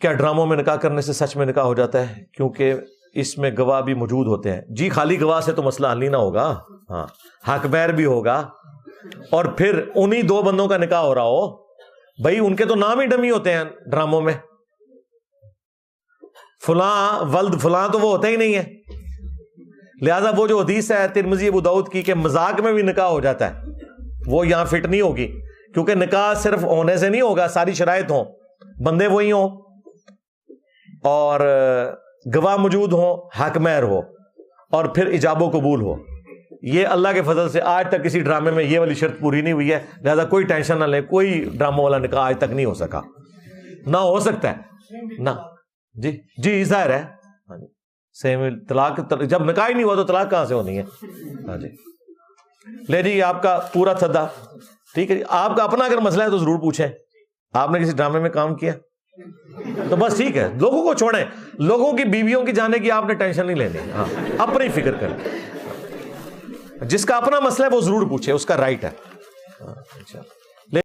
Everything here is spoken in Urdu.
کیا ڈراموں میں نکاح کرنے سے سچ میں نکاح ہو جاتا ہے؟ کیونکہ اس میں گواہ بھی موجود ہوتے ہیں. جی خالی گواہ سے تو مسئلہ حل نہیں نہ ہوگا. ہاں حق بیر بھی ہوگا, اور پھر انہی دو بندوں کا نکاح ہو رہا ہو. بھائی ان کے تو نام ہی ڈمی ہوتے ہیں ڈراموں میں, فلاں ولد فلاں تو وہ ہوتا ہی نہیں ہے. لہذا وہ جو حدیث ہے ترمذی ابو داؤد کی کہ مذاق میں بھی نکاح ہو جاتا ہے, وہ یہاں فٹ نہیں ہوگی, کیونکہ نکاح صرف ہونے سے نہیں ہوگا, ساری شرائط ہوں, بندے وہی ہوں, اور گواہ موجود ہوں, حق مہر ہو, اور پھر ایجاب و قبول ہو. یہ اللہ کے فضل سے آج تک کسی ڈرامے میں یہ والی شرط پوری نہیں ہوئی ہے. لہذا کوئی ٹینشن نہ لیں, کوئی ڈراموں والا نکاح آج تک نہیں ہو سکا, نہ ہو سکتا ہے نہ. جی ظاہر ہے. ہاں جی سیم طلاق, جب نکاح ہی نہیں ہوا تو طلاق کہاں سے ہونی ہے؟ ہاں جی لے جی آپ کا پورا تھدا. ٹھیک ہے جی, آپ کا اپنا اگر مسئلہ ہے تو ضرور پوچھیں. آپ نے کسی ڈرامے میں کام کیا تو بس ٹھیک ہے, لوگوں کو چھوڑیں, لوگوں کی بیویوں کی جانے کی آپ نے ٹینشن نہیں لینی. ہاں اپنی فکر کریں, جس کا اپنا مسئلہ ہے وہ ضرور پوچھے, اس کا رائٹ ہے.